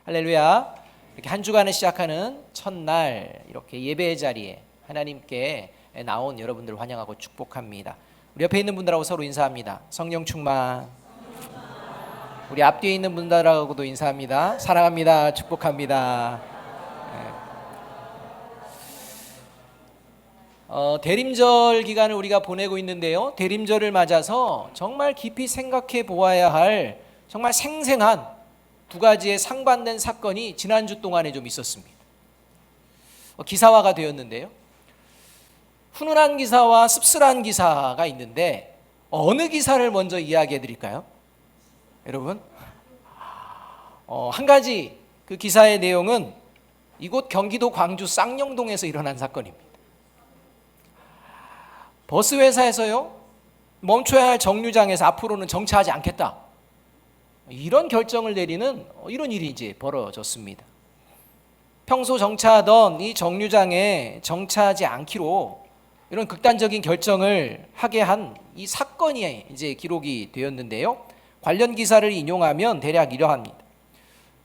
할렐루야. 이렇게 한 주간을 시작하는 첫날 이렇게 예배의 자리에 하나님께 나온 여러분들 환영하고 축복합니다. 우리 옆에 있는 분들하고 서로 인사합니다. 성령 충만. 우리 앞뒤에 있는 분들하고도 인사합니다. 사랑합니다. 축복합니다. 대림절 기간을 우리가 보내고 있는데요, 대림절을 맞아서 정말 깊이 생각해 보아야 할 정말 생생한 두 가지의 상반된 사건이 지난주 동안에 좀 있었습니다. 기사화가 되었는데요, 훈훈한 기사와 씁쓸한 기사가 있는데 어느 기사를 먼저 이야기해 드릴까요? 여러분, 한 가지 그 기사의 내용은 이곳 경기도 광주 쌍용동에서 일어난 사건입니다. 버스 회사에서요, 멈춰야 할 정류장에서 앞으로는 정차하지 않겠다, 이런 결정을 내리는 이런 일이 이제 벌어졌습니다. 평소 정차하던 이 정류장에 정차하지 않기로 이런 극단적인 결정을 하게 한 이 사건이 이제 기록이 되었는데요, 관련 기사를 인용하면 대략 이러합니다.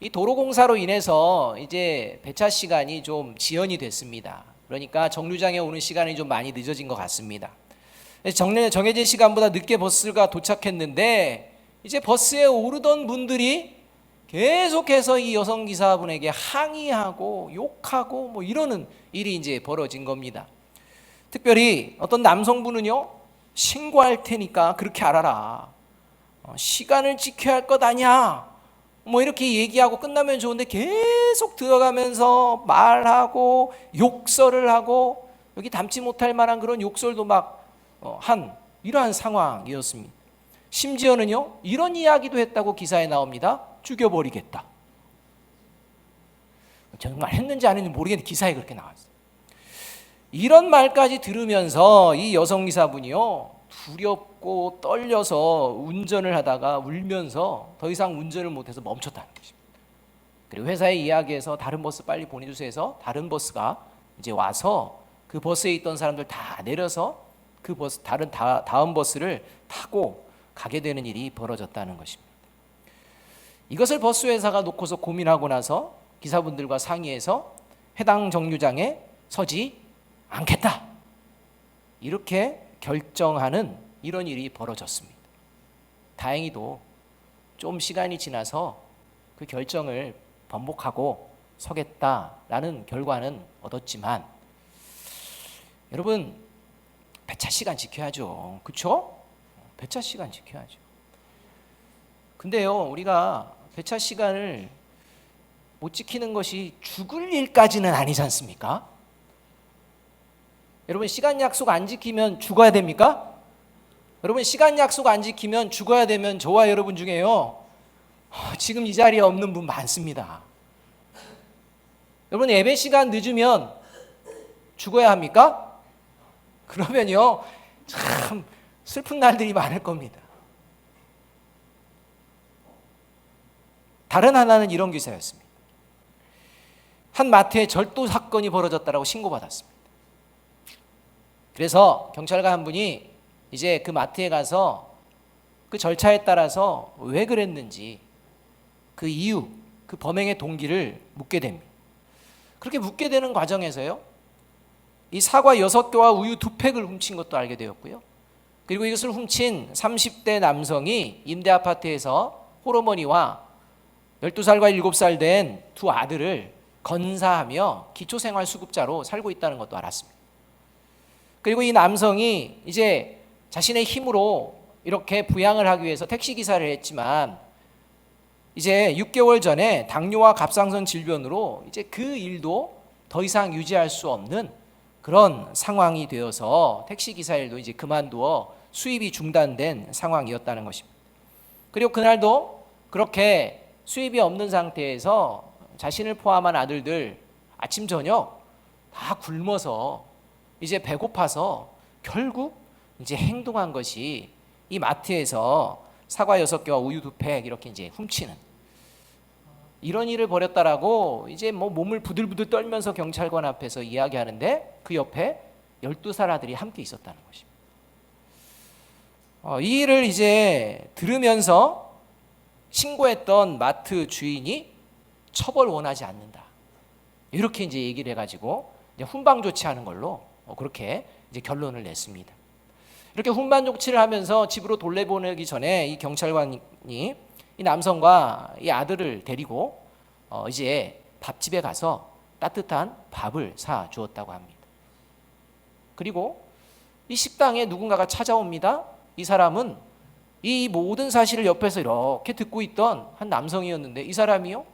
이 도로공사로 인해서 이제 배차 시간이 좀 지연이 됐습니다. 그러니까 정류장에 오는 시간이 좀 많이 늦어진 것 같습니다. 정해진 시간보다 늦게 버스가 도착했는데 이제 버스에 오르던 분들이 계속해서 이 여성 기사분에게 항의하고 욕하고 뭐 이러는 일이 이제 벌어진 겁니다. 특별히 어떤 남성분은요, 신고할 테니까 그렇게 알아라, 시간을 지켜야 할 것 아니야, 뭐 이렇게 얘기하고 끝나면 좋은데 계속 들어가면서 말하고 욕설을 하고 여기 담지 못할 만한 그런 욕설도 막 한 이러한 상황이었습니다. 심지어는요, 이런 이야기도 했다고 기사에 나옵니다. 죽여버리겠다. 정말 했는지 안 했는지 모르겠는데 기사에 그렇게 나왔어요. 이런 말까지 들으면서 이 여성 기사분이요, 두렵고 떨려서 운전을 하다가 울면서 더 이상 운전을 못해서 멈췄다는 것입니다. 그리고 회사에 이야기해서 다른 버스 빨리 보내주세요 해서 다른 버스가 이제 와서 그 버스에 있던 사람들 다 내려서 그 버스, 다음 버스를 타고 가게 되는 일이 벌어졌다는 것입니다. 이것을 버스 회사가 놓고서 고민하고 나서 기사분들과 상의해서 해당 정류장에 서지 않겠다, 이렇게 결정하는 이런 일이 벌어졌습니다. 다행히도 좀 시간이 지나서 그 결정을 번복하고 서겠다라는 결과는 얻었지만, 여러분, 배차 시간 지켜야죠. 그렇죠? 배차 시간 지켜야죠. 근데요, 우리가 배차 시간을 못 지키는 것이 죽을 일까지는 아니지 않습니까? 여러분, 시간 약속 안 지키면 죽어야 됩니까? 여러분, 시간 약속 안 지키면 죽어야 되면 저와 여러분 중에요, 지금 이 자리에 없는 분 많습니다. 여러분, 예배 시간 늦으면 죽어야 합니까? 그러면요, 참 슬픈 날들이 많을 겁니다. 다른 하나는 이런 기사였습니다. 한 마트에 절도 사건이 벌어졌다라고 신고받았습니다. 그래서 경찰관 한 분이 이제 그 마트에 가서 그 절차에 따라서 왜 그랬는지 그 이유, 그 범행의 동기를 묻게 됩니다. 그렇게 묻게 되는 과정에서요, 이 사과 6개와 우유 2팩을 훔친 것도 알게 되었고요, 그리고 이것을 훔친 30대 남성이 임대 아파트에서 홀어머니와 12살과 7살 된 두 아들을 건사하며 기초생활수급자로 살고 있다는 것도 알았습니다. 그리고 이 남성이 이제 자신의 힘으로 이렇게 부양을 하기 위해서 택시기사를 했지만 이제 6개월 전에 당뇨와 갑상선 질병으로 이제 그 일도 더 이상 유지할 수 없는 그런 상황이 되어서 택시기사 일도 이제 그만두어 수입이 중단된 상황이었다는 것입니다. 그리고 그날도 그렇게 수입이 없는 상태에서 자신을 포함한 아들들 아침 저녁 다 굶어서 이제 배고파서 결국 이제 행동한 것이 이 마트에서 사과 6개와 우유 2팩 이렇게 이제 훔치는 이런 일을 벌였다라고 이제 뭐 몸을 부들부들 떨면서 경찰관 앞에서 이야기하는데 그 옆에 12살 아들이 함께 있었다는 것입니다. 이 일을 이제 들으면서 신고했던 마트 주인이 처벌 원하지 않는다. 이렇게 이제 얘기를 해가지고 이제 훈방 조치하는 걸로 그렇게 이제 결론을 냈습니다. 이렇게 훈방 조치를 하면서 집으로 돌려보내기 전에 이 경찰관이 이 남성과 이 아들을 데리고 이제 밥집에 가서 따뜻한 밥을 사 주었다고 합니다. 그리고 이 식당에 누군가가 찾아옵니다. 이 사람은 이 모든 사실을 옆에서 이렇게 듣고 있던 한 남성이었는데, 이 사람이요,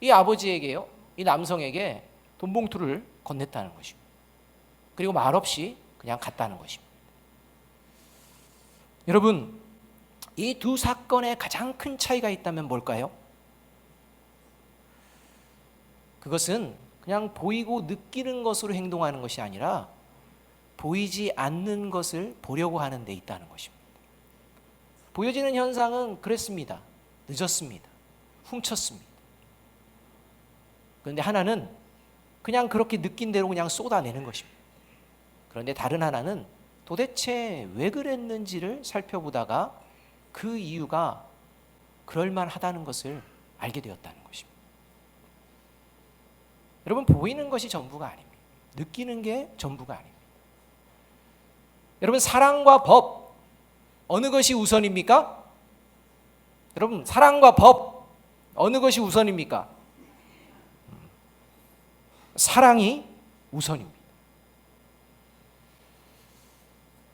이 아버지에게요, 이 남성에게 돈 봉투를 건넸다는 것입니다. 그리고 말없이 그냥 갔다는 것입니다. 여러분, 이 두 사건에 가장 큰 차이가 있다면 뭘까요? 그것은 그냥 보이고 느끼는 것으로 행동하는 것이 아니라 보이지 않는 것을 보려고 하는 데 있다는 것입니다. 보여지는 현상은 그랬습니다. 늦었습니다. 훔쳤습니다. 그런데 하나는 그냥 그렇게 느낀 대로 그냥 쏟아내는 것입니다. 그런데 다른 하나는 도대체 왜 그랬는지를 살펴보다가 그 이유가 그럴만하다는 것을 알게 되었다는 것입니다. 여러분, 보이는 것이 전부가 아닙니다. 느끼는 게 전부가 아닙니다. 여러분, 사랑과 법, 어느 것이 우선입니까? 여러분, 사랑과 법, 어느 것이 우선입니까? 사랑이 우선입니다.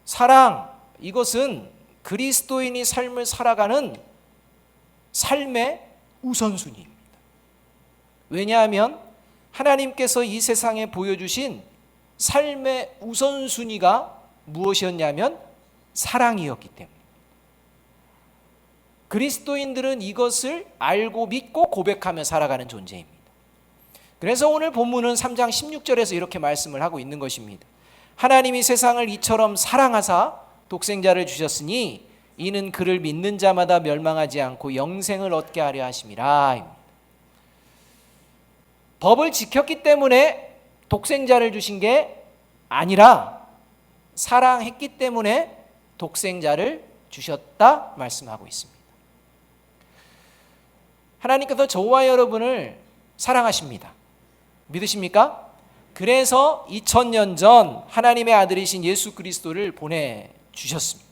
사랑, 이것은 그리스도인이 삶을 살아가는 삶의 우선순위입니다. 왜냐하면 하나님께서 이 세상에 보여주신 삶의 우선순위가 무엇이었냐면 사랑이었기 때문입니다. 그리스도인들은 이것을 알고 믿고 고백하며 살아가는 존재입니다. 그래서 오늘 본문은 3장 16절에서 이렇게 말씀을 하고 있는 것입니다. 하나님이 세상을 이처럼 사랑하사 독생자를 주셨으니 이는 그를 믿는 자마다 멸망하지 않고 영생을 얻게 하려 하심이라. 법을 지켰기 때문에 독생자를 주신 게 아니라 사랑했기 때문에 독생자를 주셨다 말씀하고 있습니다. 하나님께서 저와 여러분을 사랑하십니다. 믿으십니까? 그래서 2000년 전 하나님의 아들이신 예수 그리스도를 보내주셨습니다.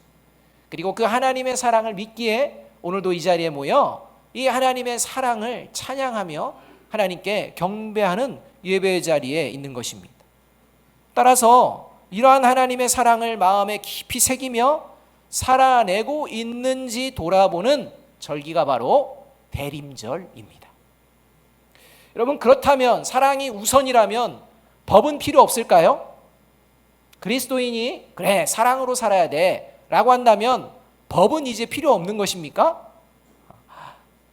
그리고 그 하나님의 사랑을 믿기에 오늘도 이 자리에 모여 이 하나님의 사랑을 찬양하며 하나님께 경배하는 예배의 자리에 있는 것입니다. 따라서 이러한 하나님의 사랑을 마음에 깊이 새기며 살아내고 있는지 돌아보는 절기가 바로 대림절입니다. 여러분, 그렇다면 사랑이 우선이라면 법은 필요 없을까요? 그리스도인이 그래 사랑으로 살아야 돼 라고 한다면 법은 이제 필요 없는 것입니까?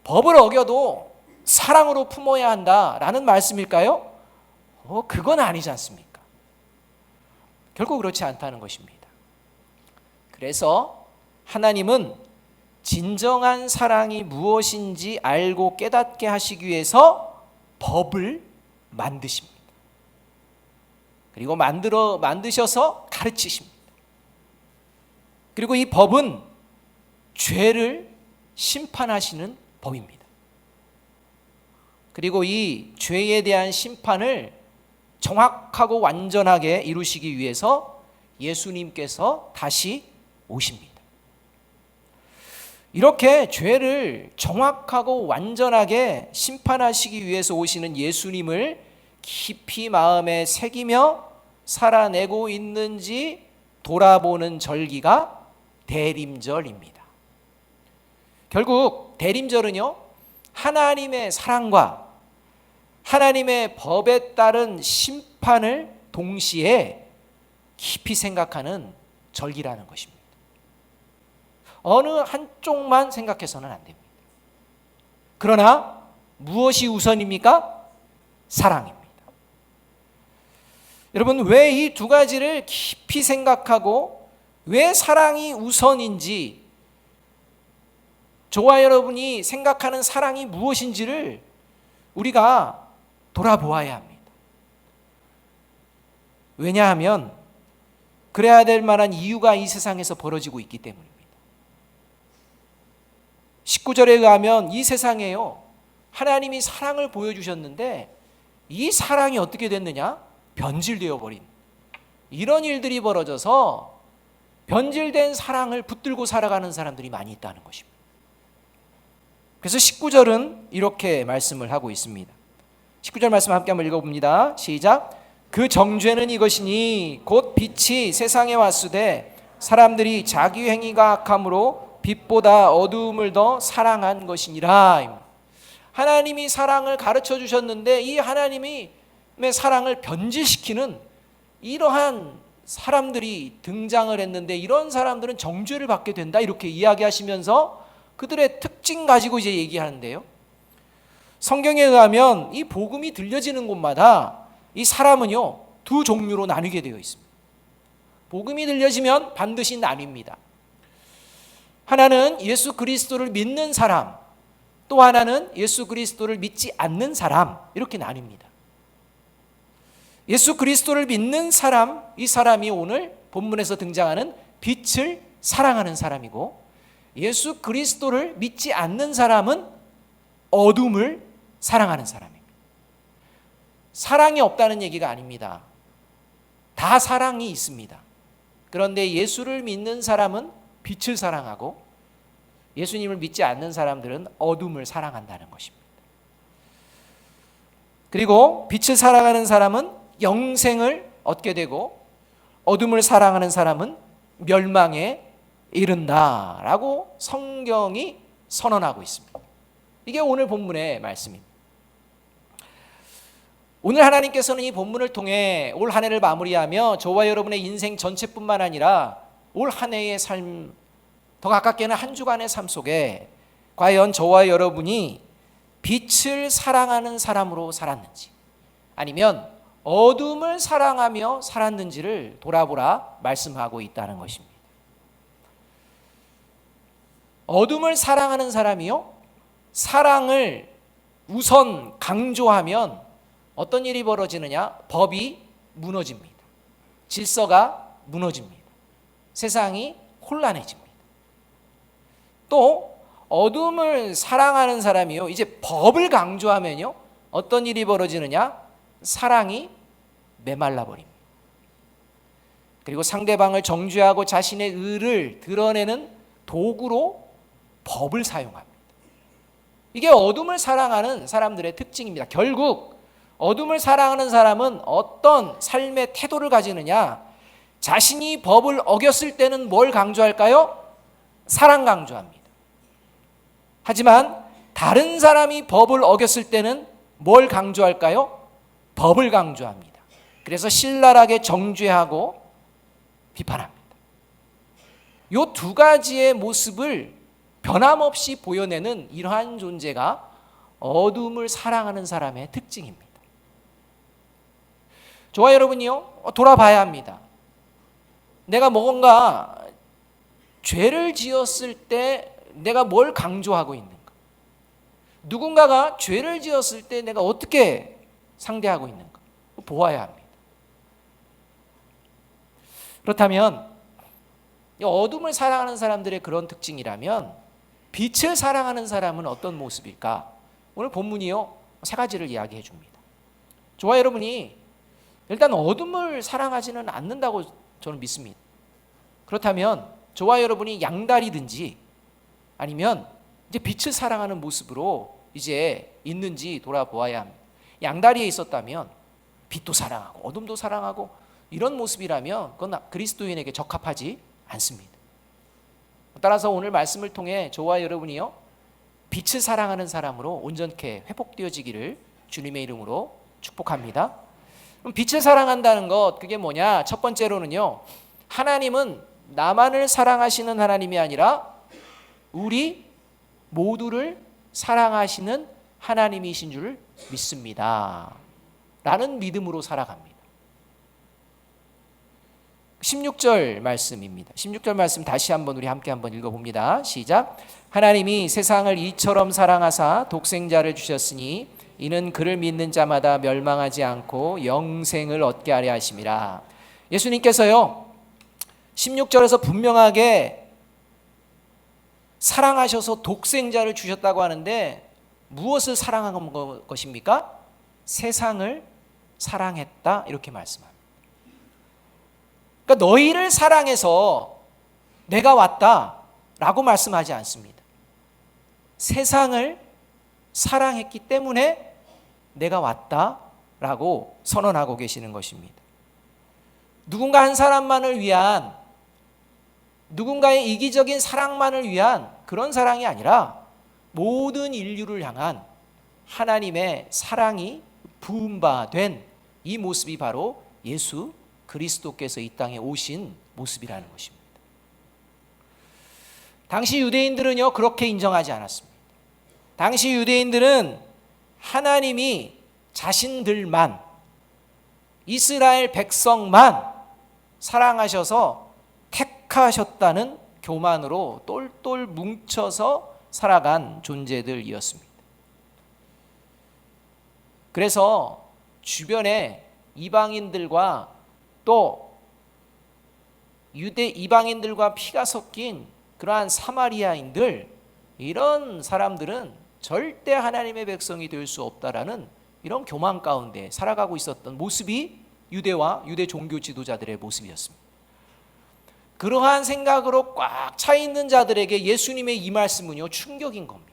법을 어겨도 사랑으로 품어야 한다라는 말씀일까요? 그건 아니지 않습니까? 결코 그렇지 않다는 것입니다. 그래서 하나님은 진정한 사랑이 무엇인지 알고 깨닫게 하시기 위해서 법을 만드십니다. 그리고 만드셔서 가르치십니다. 그리고 이 법은 죄를 심판하시는 법입니다. 그리고 이 죄에 대한 심판을 정확하고 완전하게 이루시기 위해서 예수님께서 다시 오십니다. 이렇게 죄를 정확하고 완전하게 심판하시기 위해서 오시는 예수님을 깊이 마음에 새기며 살아내고 있는지 돌아보는 절기가 대림절입니다. 결국 대림절은요, 하나님의 사랑과 하나님의 법에 따른 심판을 동시에 깊이 생각하는 절기라는 것입니다. 어느 한쪽만 생각해서는 안 됩니다. 그러나 무엇이 우선입니까? 사랑입니다. 여러분, 왜 이 두 가지를 깊이 생각하고 왜 사랑이 우선인지, 저와 여러분이 생각하는 사랑이 무엇인지를 우리가 돌아보아야 합니다. 왜냐하면 그래야 될 만한 이유가 이 세상에서 벌어지고 있기 때문입니다. 19절에 의하면 이 세상에요, 하나님이 사랑을 보여주셨는데 이 사랑이 어떻게 됐느냐? 변질되어 버린 이런 일들이 벌어져서 변질된 사랑을 붙들고 살아가는 사람들이 많이 있다는 것입니다. 그래서 19절은 이렇게 말씀을 하고 있습니다. 19절 말씀 함께 한번 읽어봅니다. 시작. 그 정죄는 이것이니 곧 빛이 세상에 왔으되 사람들이 자기 행위가 악함으로 빛보다 어두움을 더 사랑한 것이니라. 하나님이 사랑을 가르쳐 주셨는데 이 하나님의 사랑을 변질시키는 이러한 사람들이 등장을 했는데 이런 사람들은 정죄를 받게 된다 이렇게 이야기하시면서 그들의 특징 가지고 이제 얘기하는데요. 성경에 의하면 이 복음이 들려지는 곳마다 이 사람은요 두 종류로 나뉘게 되어 있습니다. 복음이 들려지면 반드시 나뉩니다. 하나는 예수 그리스도를 믿는 사람, 또 하나는 예수 그리스도를 믿지 않는 사람, 이렇게 나뉩니다. 예수 그리스도를 믿는 사람, 이 사람이 오늘 본문에서 등장하는 빛을 사랑하는 사람이고, 예수 그리스도를 믿지 않는 사람은 어둠을 사랑하는 사람입니다. 사랑이 없다는 얘기가 아닙니다. 다 사랑이 있습니다. 그런데 예수를 믿는 사람은 빛을 사랑하고 예수님을 믿지 않는 사람들은 어둠을 사랑한다는 것입니다. 그리고 빛을 사랑하는 사람은 영생을 얻게 되고 어둠을 사랑하는 사람은 멸망에 이른다라고 성경이 선언하고 있습니다. 이게 오늘 본문의 말씀입니다. 오늘 하나님께서는 이 본문을 통해 올 한 해를 마무리하며 저와 여러분의 인생 전체뿐만 아니라 올 한 해의 삶, 더 가깝게는 한 주간의 삶 속에 과연 저와 여러분이 빛을 사랑하는 사람으로 살았는지 아니면 어둠을 사랑하며 살았는지를 돌아보라 말씀하고 있다는 것입니다. 어둠을 사랑하는 사람이요, 사랑을 우선 강조하면 어떤 일이 벌어지느냐? 법이 무너집니다. 질서가 무너집니다. 세상이 혼란해집니다. 또 어둠을 사랑하는 사람이요, 이제 법을 강조하면요 어떤 일이 벌어지느냐? 사랑이 메말라 버립니다. 그리고 상대방을 정죄하고 자신의 의를 드러내는 도구로 법을 사용합니다. 이게 어둠을 사랑하는 사람들의 특징입니다. 결국 어둠을 사랑하는 사람은 어떤 삶의 태도를 가지느냐? 자신이 법을 어겼을 때는 뭘 강조할까요? 사랑 강조합니다. 하지만 다른 사람이 법을 어겼을 때는 뭘 강조할까요? 법을 강조합니다. 그래서 신랄하게 정죄하고 비판합니다. 이 두 가지의 모습을 변함없이 보여내는 이러한 존재가 어둠을 사랑하는 사람의 특징입니다. 저와 여러분이요, 돌아봐야 합니다. 내가 뭔가 죄를 지었을 때 내가 뭘 강조하고 있는가? 누군가가 죄를 지었을 때 내가 어떻게 상대하고 있는가? 보아야 합니다. 그렇다면 어둠을 사랑하는 사람들의 그런 특징이라면 빛을 사랑하는 사람은 어떤 모습일까? 오늘 본문이요, 세 가지를 이야기해 줍니다. 저와 여러분이 일단 어둠을 사랑하지는 않는다고 저는 믿습니다. 그렇다면 저와 여러분이 양다리든지 아니면 이제 빛을 사랑하는 모습으로 이제 있는지 돌아보아야 합니다. 양다리에 있었다면 빛도 사랑하고 어둠도 사랑하고 이런 모습이라면 그건 그리스도인에게 적합하지 않습니다. 따라서 오늘 말씀을 통해 저와 여러분이요 빛을 사랑하는 사람으로 온전케 회복되어지기를 주님의 이름으로 축복합니다. 그럼 빛을 사랑한다는 것, 그게 뭐냐? 첫 번째로는요, 하나님은 나만을 사랑하시는 하나님이 아니라 우리 모두를 사랑하시는 하나님이신 줄 믿습니다 라는 믿음으로 살아갑니다. 16절 말씀입니다. 16절 말씀 다시 한번 우리 함께 한번 읽어봅니다. 시작. 하나님이 세상을 이처럼 사랑하사 독생자를 주셨으니 이는 그를 믿는 자마다 멸망하지 않고 영생을 얻게 하려 하심이라. 예수님께서요 16절에서 분명하게 사랑하셔서 독생자를 주셨다고 하는데 무엇을 사랑한 것입니까? 세상을 사랑했다 이렇게 말씀합니다. 그러니까 너희를 사랑해서 내가 왔다라고 말씀하지 않습니다. 세상을 사랑했기 때문에 내가 왔다라고 선언하고 계시는 것입니다. 누군가 한 사람만을 위한, 누군가의 이기적인 사랑만을 위한 그런 사랑이 아니라 모든 인류를 향한 하나님의 사랑이 부음바된 이 모습이 바로 예수 그리스도께서 이 땅에 오신 모습이라는 것입니다. 당시 유대인들은요 그렇게 인정하지 않았습니다. 당시 유대인들은 하나님이 자신들만, 이스라엘 백성만 사랑하셔서 택하셨다는 교만으로 똘똘 뭉쳐서 살아간 존재들이었습니다. 그래서 주변에 이방인들과 또 유대 이방인들과 피가 섞인 그러한 사마리아인들, 이런 사람들은 절대 하나님의 백성이 될 수 없다라는 이런 교만 가운데 살아가고 있었던 모습이 유대와 유대 종교 지도자들의 모습이었습니다. 그러한 생각으로 꽉 차 있는 자들에게 예수님의 이 말씀은요 충격인 겁니다.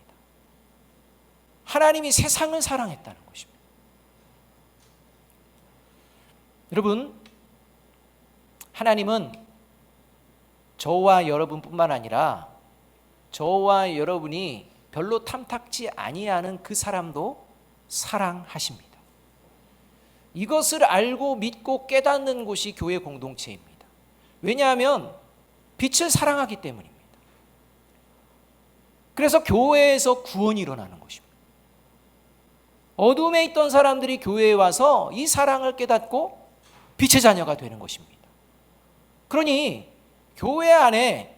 하나님이 세상을 사랑했다는 것입니다. 여러분, 하나님은 저와 여러분뿐만 아니라 저와 여러분이 별로 탐탁지 아니하는 그 사람도 사랑하십니다. 이것을 알고 믿고 깨닫는 곳이 교회 공동체입니다. 왜냐하면 빛을 사랑하기 때문입니다. 그래서 교회에서 구원이 일어나는 것입니다. 어둠에 있던 사람들이 교회에 와서 이 사랑을 깨닫고 빛의 자녀가 되는 것입니다. 그러니 교회 안에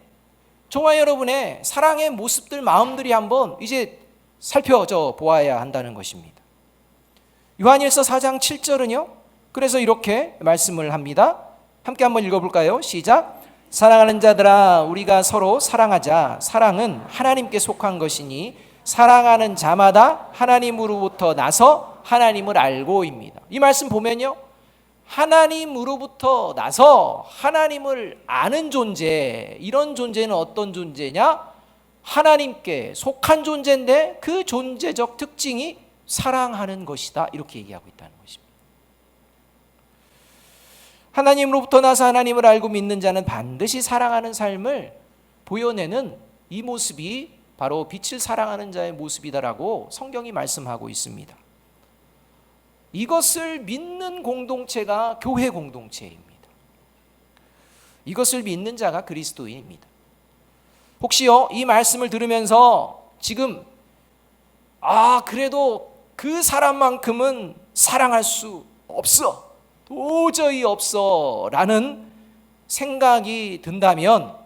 저와 여러분의 사랑의 모습들, 마음들이 한번 이제 살펴져 보아야 한다는 것입니다. 요한일서 4장 7절은요 그래서 이렇게 말씀을 합니다. 함께 한번 읽어볼까요? 시작. 사랑하는 자들아 우리가 서로 사랑하자. 사랑은 하나님께 속한 것이니 사랑하는 자마다 하나님으로부터 나서 하나님을 알고입니다. 이 말씀 보면요 하나님으로부터 나서 하나님을 아는 존재, 이런 존재는 어떤 존재냐? 하나님께 속한 존재인데 그 존재적 특징이 사랑하는 것이다 이렇게 얘기하고 있다는 것입니다. 하나님으로부터 나서 하나님을 알고 믿는 자는 반드시 사랑하는 삶을 보여내는 이 모습이 바로 빛을 사랑하는 자의 모습이다라고 성경이 말씀하고 있습니다. 이것을 믿는 공동체가 교회 공동체입니다. 이것을 믿는 자가 그리스도인입니다. 혹시요 이 말씀을 들으면서 지금 그래도 그 사람만큼은 사랑할 수 없어, 도저히 없어 라는 생각이 든다면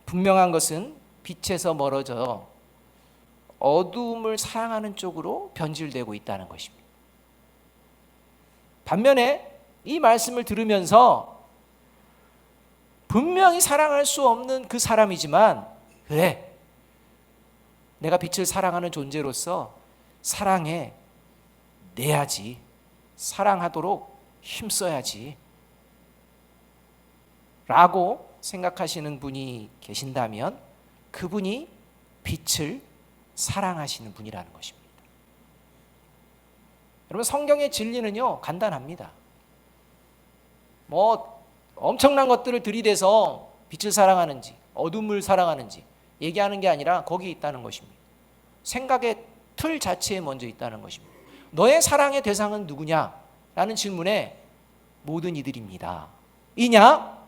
분명한 것은 빛에서 멀어져 어둠을 사랑하는 쪽으로 변질되고 있다는 것입니다. 반면에 이 말씀을 들으면서 분명히 사랑할 수 없는 그 사람이지만 그래 내가 빛을 사랑하는 존재로서 사랑해 내야지, 사랑하도록 힘써야지 라고 생각하시는 분이 계신다면 그분이 빛을 사랑하시는 분이라는 것입니다. 여러분 성경의 진리는요 간단합니다. 엄청난 것들을 들이대서 빛을 사랑하는지 어둠을 사랑하는지 얘기하는 게 아니라 거기에 있다는 것입니다. 생각의 틀 자체에 먼저 있다는 것입니다. 너의 사랑의 대상은 누구냐? 라는 질문에 모든 이들입니다. 이냐?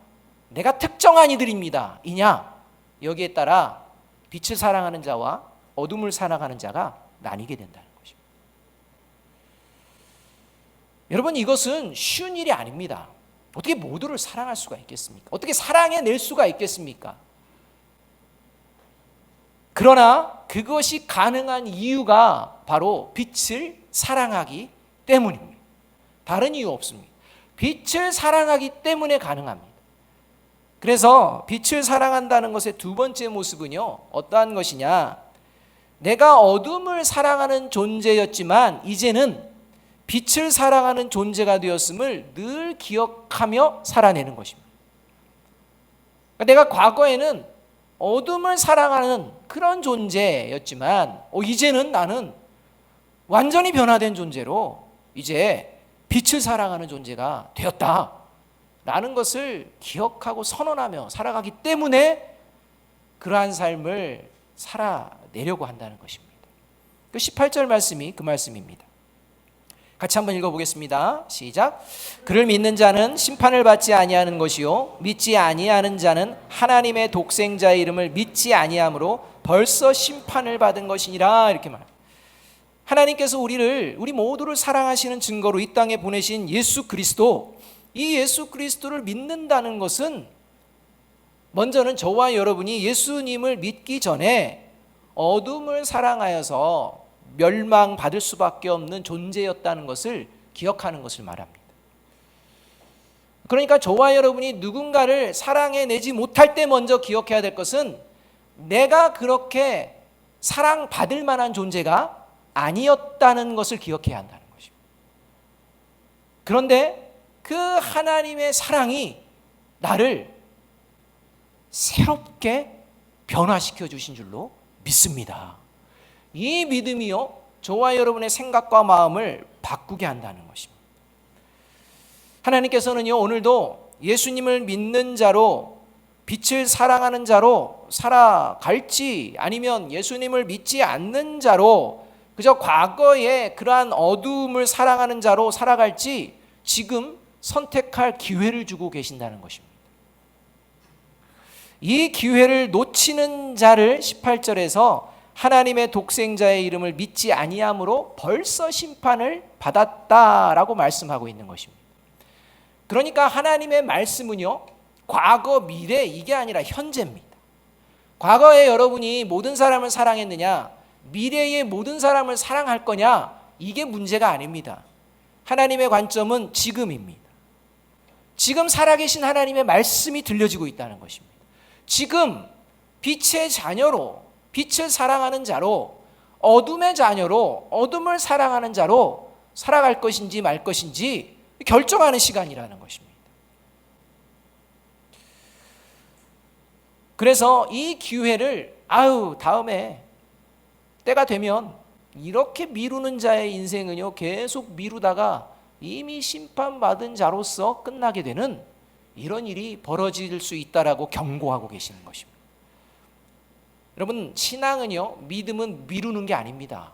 내가 특정한 이들입니다. 이냐? 여기에 따라 빛을 사랑하는 자와 어둠을 사랑하는 자가 나뉘게 된다는 것입니다. 여러분 이것은 쉬운 일이 아닙니다. 어떻게 모두를 사랑할 수가 있겠습니까? 어떻게 사랑해낼 수가 있겠습니까? 그러나 그것이 가능한 이유가 바로 빛을 사랑하기 때문입니다. 다른 이유 없습니다. 빛을 사랑하기 때문에 가능합니다. 그래서 빛을 사랑한다는 것의 두 번째 모습은요 어떠한 것이냐? 내가 어둠을 사랑하는 존재였지만 이제는 빛을 사랑하는 존재가 되었음을 늘 기억하며 살아내는 것입니다. 내가 과거에는 어둠을 사랑하는 그런 존재였지만 이제는 나는 완전히 변화된 존재로 이제 빛을 사랑하는 존재가 되었다 라는 것을 기억하고 선언하며 살아가기 때문에 그러한 삶을 살아내려고 한다는 것입니다. 그 18절 말씀이 그 말씀입니다. 같이 한번 읽어보겠습니다. 시작. 그를 믿는 자는 심판을 받지 아니하는 것이요 믿지 아니하는 자는 하나님의 독생자의 이름을 믿지 아니함으로 벌써 심판을 받은 것이니라. 이렇게 말합니다. 하나님께서 우리 모두를 사랑하시는 증거로 이 땅에 보내신 예수 그리스도, 이 예수 그리스도를 믿는다는 것은 먼저는 저와 여러분이 예수님을 믿기 전에 어둠을 사랑하여서 멸망받을 수밖에 없는 존재였다는 것을 기억하는 것을 말합니다. 그러니까 저와 여러분이 누군가를 사랑해내지 못할 때 먼저 기억해야 될 것은 내가 그렇게 사랑받을 만한 존재가 아니었다는 것을 기억해야 한다는 것입니다. 그런데 그 하나님의 사랑이 나를 새롭게 변화시켜 주신 줄로 믿습니다. 이 믿음이요 저와 여러분의 생각과 마음을 바꾸게 한다는 것입니다. 하나님께서는요 오늘도 예수님을 믿는 자로 빛을 사랑하는 자로 살아갈지 아니면 예수님을 믿지 않는 자로 그저 과거의 그러한 어둠을 사랑하는 자로 살아갈지 지금 선택할 기회를 주고 계신다는 것입니다. 이 기회를 놓치는 자를 18절에서 하나님의 독생자의 이름을 믿지 아니함으로 벌써 심판을 받았다라고 말씀하고 있는 것입니다. 그러니까 하나님의 말씀은요 과거, 미래 이게 아니라 현재입니다. 과거에 여러분이 모든 사람을 사랑했느냐, 미래의 모든 사람을 사랑할 거냐, 이게 문제가 아닙니다. 하나님의 관점은 지금입니다. 지금 살아계신 하나님의 말씀이 들려지고 있다는 것입니다. 지금 빛의 자녀로, 빛을 사랑하는 자로, 어둠의 자녀로, 어둠을 사랑하는 자로 살아갈 것인지 말 것인지 결정하는 시간이라는 것입니다. 그래서 이 기회를 다음에 때가 되면 이렇게 미루는 자의 인생은요 계속 미루다가 이미 심판받은 자로서 끝나게 되는 이런 일이 벌어질 수 있다라고 경고하고 계시는 것입니다. 여러분 신앙은요 믿음은 미루는 게 아닙니다.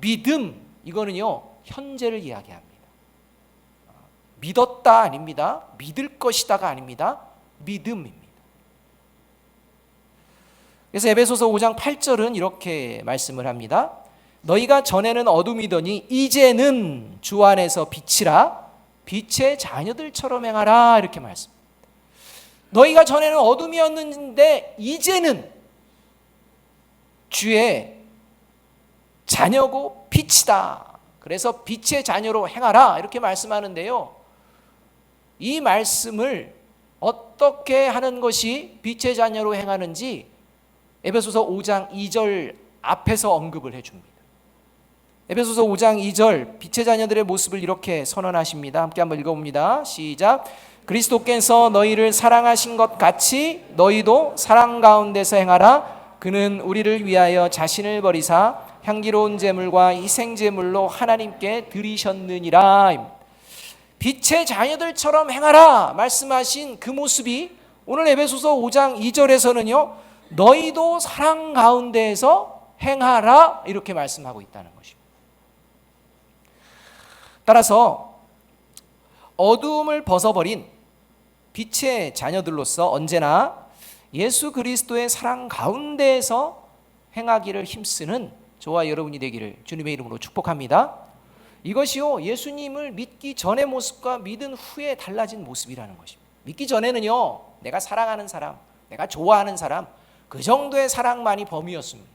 믿음 이거는요 현재를 이야기합니다. 믿었다 아닙니다. 믿을 것이다가 아닙니다. 믿음입니다. 그래서 에베소서 5장 8절은 이렇게 말씀을 합니다. 너희가 전에는 어둠이더니 이제는 주 안에서 빛이라 빛의 자녀들처럼 행하라 이렇게 말씀합니다. 너희가 전에는 어둠이었는데 이제는 주의 자녀고 빛이다. 그래서 빛의 자녀로 행하라 이렇게 말씀하는데요. 이 말씀을 어떻게 하는 것이 빛의 자녀로 행하는지 에베소서 5장 2절 앞에서 언급을 해줍니다. 에베소서 5장 2절 빛의 자녀들의 모습을 이렇게 선언하십니다. 함께 한번 읽어봅니다. 시작. 그리스도께서 너희를 사랑하신 것 같이 너희도 사랑 가운데서 행하라. 그는 우리를 위하여 자신을 버리사 향기로운 제물과 희생 제물로 하나님께 드리셨느니라. 빛의 자녀들처럼 행하라 말씀하신 그 모습이 오늘 에베소서 5장 2절에서는요 너희도 사랑 가운데에서 행하라 이렇게 말씀하고 있다는 것입니다. 따라서 어두움을 벗어버린 빛의 자녀들로서 언제나 예수 그리스도의 사랑 가운데에서 행하기를 힘쓰는 저와 여러분이 되기를 주님의 이름으로 축복합니다. 이것이요 예수님을 믿기 전의 모습과 믿은 후에 달라진 모습이라는 것입니다. 믿기 전에는요 내가 사랑하는 사람, 내가 좋아하는 사람 그 정도의 사랑만이 범위였습니다.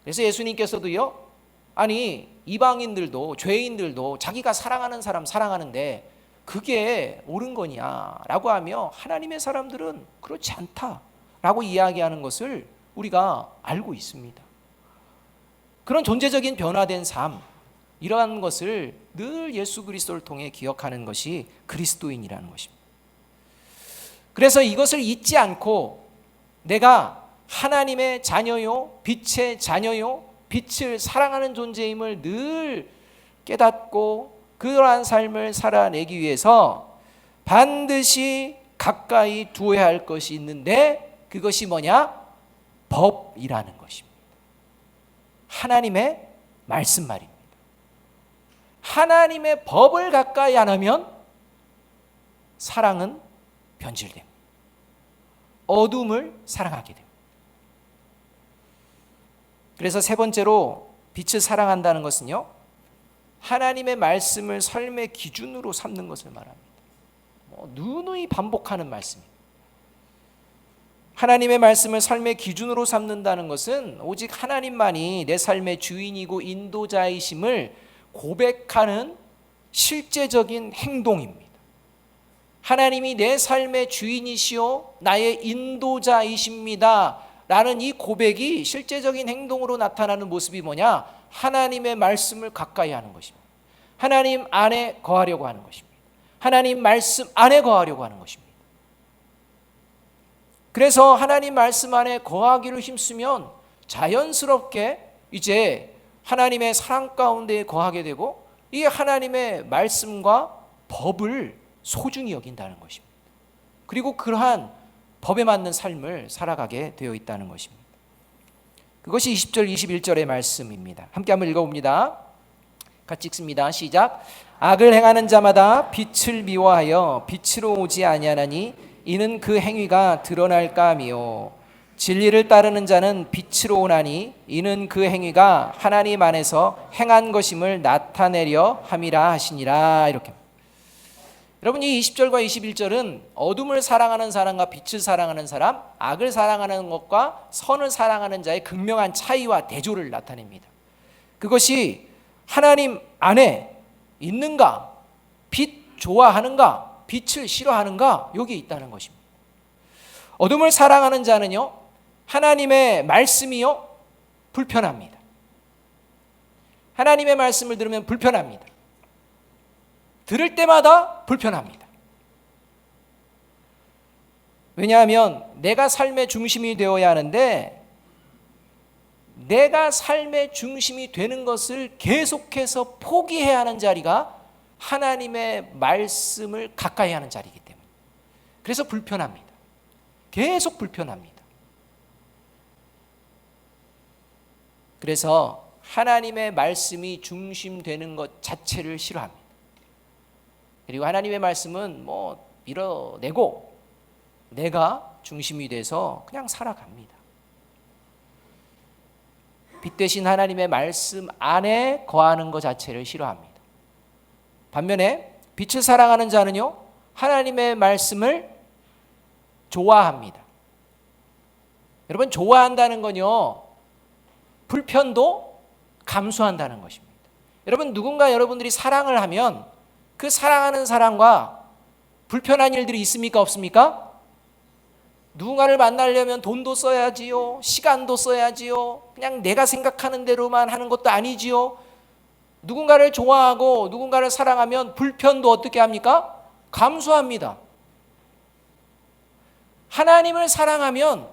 그래서 예수님께서도요 아니 이방인들도 죄인들도 자기가 사랑하는 사람 사랑하는데 그게 옳은 거냐 라고 하며 하나님의 사람들은 그렇지 않다 라고 이야기하는 것을 우리가 알고 있습니다. 그런 존재적인 변화된 삶, 이러한 것을 늘 예수 그리스도를 통해 기억하는 것이 그리스도인이라는 것입니다. 그래서 이것을 잊지 않고 내가 하나님의 자녀요, 빛의 자녀요, 빛을 사랑하는 존재임을 늘 깨닫고 그러한 삶을 살아내기 위해서 반드시 가까이 두어야 할 것이 있는데, 그것이 뭐냐? 법이라는 것입니다. 하나님의 말씀 말입니다. 하나님의 법을 가까이 안 하면 사랑은 변질됩니다. 어둠을 사랑하게 됩니다. 그래서 세 번째로 빛을 사랑한다는 것은요, 하나님의 말씀을 삶의 기준으로 삼는 것을 말합니다. 누누이 반복하는 말씀입니다. 하나님의 말씀을 삶의 기준으로 삼는다는 것은 오직 하나님만이 내 삶의 주인이고 인도자이심을 고백하는 실제적인 행동입니다. 하나님이 내 삶의 주인이시오 나의 인도자이십니다 라는 이 고백이 실제적인 행동으로 나타나는 모습이 뭐냐? 하나님의 말씀을 가까이 하는 것입니다. 하나님 안에 거하려고 하는 것입니다. 하나님 말씀 안에 거하려고 하는 것입니다. 그래서 하나님 말씀 안에 거하기를 힘쓰면 자연스럽게 이제 하나님의 사랑 가운데 거하게 되고, 이 하나님의 말씀과 법을 소중히 여긴다는 것입니다. 그리고 그러한 법에 맞는 삶을 살아가게 되어 있다는 것입니다. 그것이 20절 21절의 말씀입니다. 함께 한번 읽어봅니다. 같이 읽습니다. 시작. 악을 행하는 자마다 빛을 미워하여 빛으로 오지 아니하나니 이는 그 행위가 드러날까 하미요. 진리를 따르는 자는 빛으로 오나니 이는 그 행위가 하나님 안에서 행한 것임을 나타내려 함이라 하시니라. 이렇게. 여러분, 이 20절과 21절은 어둠을 사랑하는 사람과 빛을 사랑하는 사람, 악을 사랑하는 것과 선을 사랑하는 자의 극명한 차이와 대조를 나타냅니다. 그것이 하나님 안에 있는가, 빛 좋아하는가, 빛을 싫어하는가, 여기 있다는 것입니다. 어둠을 사랑하는 자는요, 하나님의 말씀이요 불편합니다. 하나님의 말씀을 들으면 불편합니다. 들을 때마다 불편합니다. 왜냐하면 내가 삶의 중심이 되어야 하는데, 내가 삶의 중심이 되는 것을 계속해서 포기해야 하는 자리가 하나님의 말씀을 가까이 하는 자리이기 때문에, 그래서 불편합니다. 계속 불편합니다. 그래서 하나님의 말씀이 중심되는 것 자체를 싫어합니다. 그리고 하나님의 말씀은 밀어내고 내가 중심이 돼서 그냥 살아갑니다. 빛 대신 하나님의 말씀 안에 거하는 것 자체를 싫어합니다. 반면에 빛을 사랑하는 자는요, 하나님의 말씀을 좋아합니다. 여러분, 좋아한다는 건요, 불편도 감수한다는 것입니다. 여러분, 누군가 여러분들이 사랑을 하면 그 사랑하는 사람과 불편한 일들이 있습니까, 없습니까? 누군가를 만나려면 돈도 써야지요, 시간도 써야지요, 그냥 내가 생각하는 대로만 하는 것도 아니지요. 누군가를 좋아하고 누군가를 사랑하면 불편도 어떻게 합니까? 감수합니다. 하나님을 사랑하면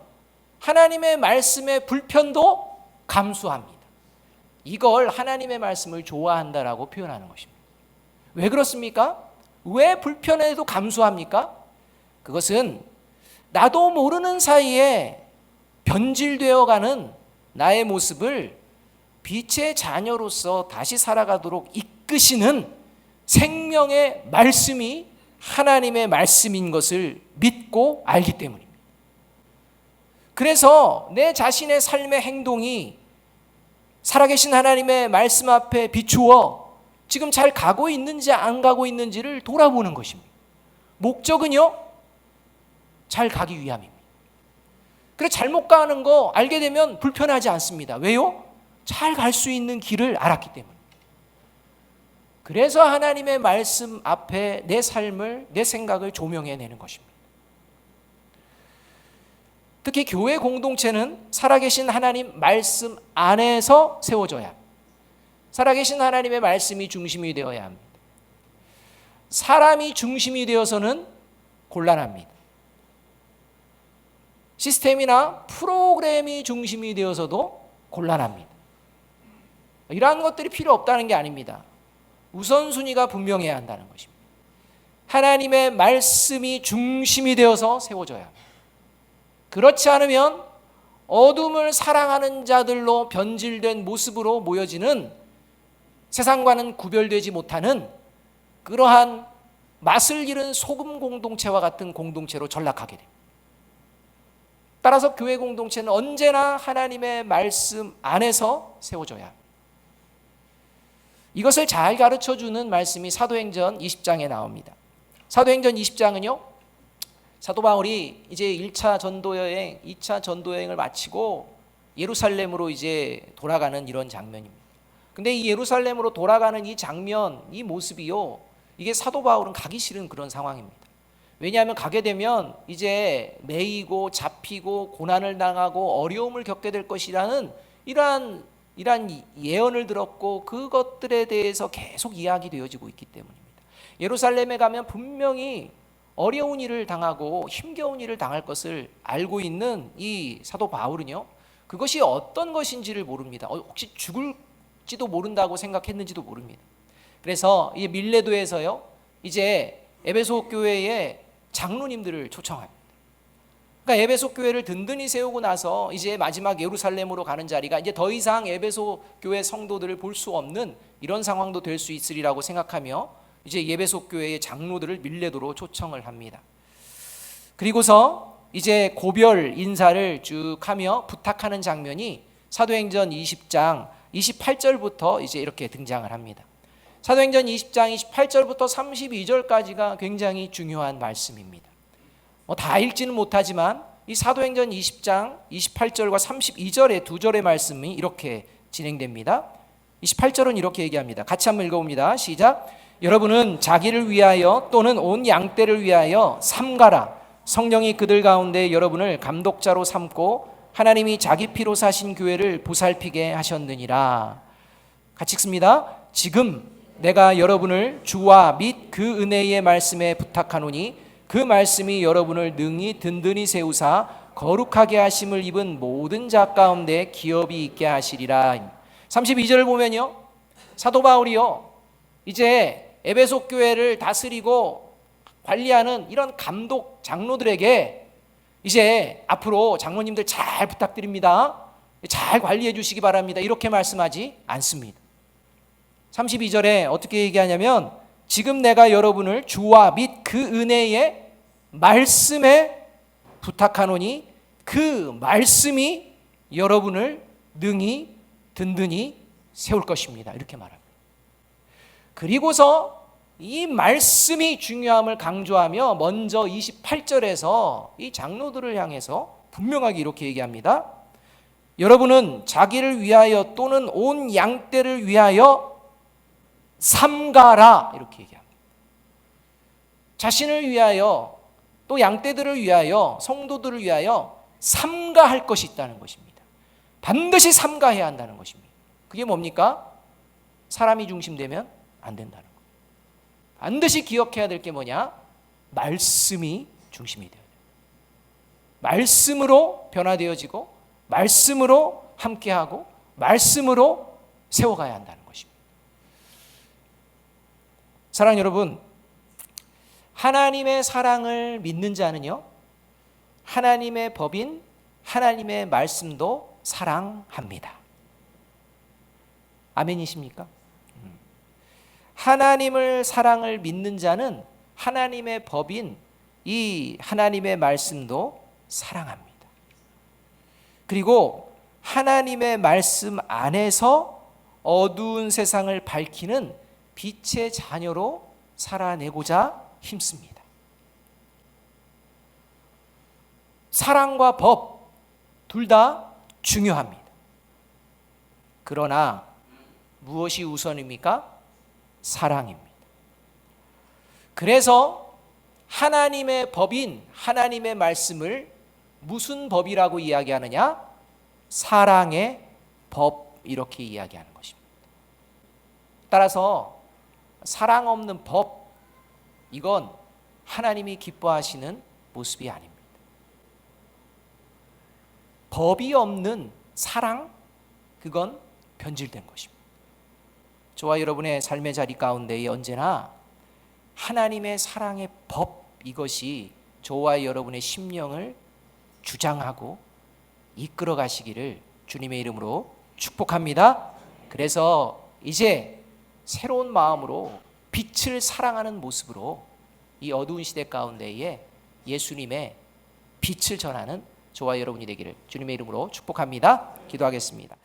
하나님의 말씀의 불편도 감수합니다. 이걸 하나님의 말씀을 좋아한다라고 표현하는 것입니다. 왜 그렇습니까? 왜 불편해도 감수합니까? 그것은 나도 모르는 사이에 변질되어가는 나의 모습을 빛의 자녀로서 다시 살아가도록 이끄시는 생명의 말씀이 하나님의 말씀인 것을 믿고 알기 때문입니다. 그래서 내 자신의 삶의 행동이 살아계신 하나님의 말씀 앞에 비추어 지금 잘 가고 있는지 안 가고 있는지를 돌아보는 것입니다. 목적은요, 잘 가기 위함입니다. 그래서 잘못 가는 거 알게 되면 불편하지 않습니다. 왜요? 잘 갈 수 있는 길을 알았기 때문에. 그래서 하나님의 말씀 앞에 내 삶을, 내 생각을 조명해내는 것입니다. 특히 교회 공동체는 살아계신 하나님 말씀 안에서 세워져야 합니다. 살아계신 하나님의 말씀이 중심이 되어야 합니다. 사람이 중심이 되어서는 곤란합니다. 시스템이나 프로그램이 중심이 되어서도 곤란합니다. 이러한 것들이 필요 없다는 게 아닙니다. 우선순위가 분명해야 한다는 것입니다. 하나님의 말씀이 중심이 되어서 세워져야 합니다. 그렇지 않으면 어둠을 사랑하는 자들로 변질된 모습으로 모여지는, 세상과는 구별되지 못하는 그러한 맛을 잃은 소금 공동체와 같은 공동체로 전락하게 됩니다. 따라서 교회 공동체는 언제나 하나님의 말씀 안에서 세워져야 합니다. 이것을 잘 가르쳐주는 말씀이 사도행전 20장에 나옵니다. 사도행전 20장은요, 사도 바울이 이제 1차 전도여행, 2차 전도여행을 마치고 예루살렘으로 이제 돌아가는 이런 장면입니다. 근데 이 예루살렘으로 돌아가는 이 장면, 이 모습이요, 이게 사도 바울은 가기 싫은 그런 상황입니다. 왜냐하면 가게 되면 이제 매이고 잡히고 고난을 당하고 어려움을 겪게 될 것이라는 이러한 예언을 들었고, 그것들에 대해서 계속 이야기되어지고 있기 때문입니다. 예루살렘에 가면 분명히 어려운 일을 당하고 힘겨운 일을 당할 것을 알고 있는 이 사도 바울은요, 그것이 어떤 것인지를 모릅니다. 혹시 죽을지도 모른다고 생각했는지도 모릅니다. 그래서 이 밀레도에서요, 이제 에베소 교회에 장로님들을 초청합니다. 그러니까 에베소 교회를 든든히 세우고 나서 이제 마지막 예루살렘으로 가는 자리가 이제 더 이상 에베소 교회 성도들을 볼 수 없는 이런 상황도 될 수 있으리라고 생각하며 이제 에베소 교회의 장로들을 밀레도로 초청을 합니다. 그리고서 이제 고별 인사를 쭉 하며 부탁하는 장면이 사도행전 20장 28절부터 이제 이렇게 등장을 합니다. 사도행전 20장 28절부터 32절까지가 굉장히 중요한 말씀입니다. 다 읽지는 못하지만 이 사도행전 20장 28절과 32절의 두 절의 말씀이 이렇게 진행됩니다. 28절은 이렇게 얘기합니다. 같이 한번 읽어봅니다. 시작. 여러분은 자기를 위하여 또는 온 양떼를 위하여 삼가라. 성령이 그들 가운데 여러분을 감독자로 삼고 하나님이 자기 피로 사신 교회를 보살피게 하셨느니라. 같이 읽습니다. 지금 내가 여러분을 주와 및 그 은혜의 말씀에 부탁하노니 그 말씀이 여러분을 능히 든든히 세우사 거룩하게 하심을 입은 모든 자 가운데 기업이 있게 하시리라. 32절을 보면요, 사도 바울이요, 이제 에베소 교회를 다스리고 관리하는 이런 감독 장로들에게 이제 앞으로 장로님들 잘 부탁드립니다, 잘 관리해 주시기 바랍니다, 이렇게 말씀하지 않습니다. 32절에 어떻게 얘기하냐면 지금 내가 여러분을 주와 및 그 은혜의 말씀에 부탁하노니 그 말씀이 여러분을 능히 든든히 세울 것입니다, 이렇게 말합니다. 그리고서 이 말씀이 중요함을 강조하며 먼저 28절에서 이 장로들을 향해서 분명하게 이렇게 얘기합니다. 여러분은 자기를 위하여 또는 온 양떼를 위하여 삼가라, 이렇게 얘기합니다. 자신을 위하여 또 양떼들을 위하여 성도들을 위하여 삼가할 것이 있다는 것입니다. 반드시 삼가해야 한다는 것입니다. 그게 뭡니까? 사람이 중심되면 안 된다는 거예요. 반드시 기억해야 될 게 뭐냐? 말씀이 중심이 되어야 돼요. 말씀으로 변화되어지고 말씀으로 함께하고 말씀으로 세워가야 한다는 것입니다. 사랑하는 여러분, 하나님의 사랑을 믿는 자는요, 하나님의 법인 하나님의 말씀도 사랑합니다. 아멘이십니까? 하나님을 사랑을 믿는 자는 하나님의 법인 이 하나님의 말씀도 사랑합니다. 그리고 하나님의 말씀 안에서 어두운 세상을 밝히는 빛의 자녀로 살아내고자 힘씁니다. 사랑과 법 둘 다 중요합니다. 그러나 무엇이 우선입니까? 사랑입니다. 그래서 하나님의 법인 하나님의 말씀을 무슨 법이라고 이야기하느냐? 사랑의 법, 이렇게 이야기하는 것입니다. 따라서 사랑 없는 법, 이건 하나님이 기뻐하시는 모습이 아닙니다. 법이 없는 사랑, 그건 변질된 것입니다. 저와 여러분의 삶의 자리 가운데에 언제나 하나님의 사랑의 법, 이것이 저와 여러분의 심령을 주장하고 이끌어 가시기를 주님의 이름으로 축복합니다. 그래서 이제 새로운 마음으로 빛을 사랑하는 모습으로 이 어두운 시대 가운데에 예수님의 빛을 전하는 저와 여러분이 되기를 주님의 이름으로 축복합니다. 기도하겠습니다.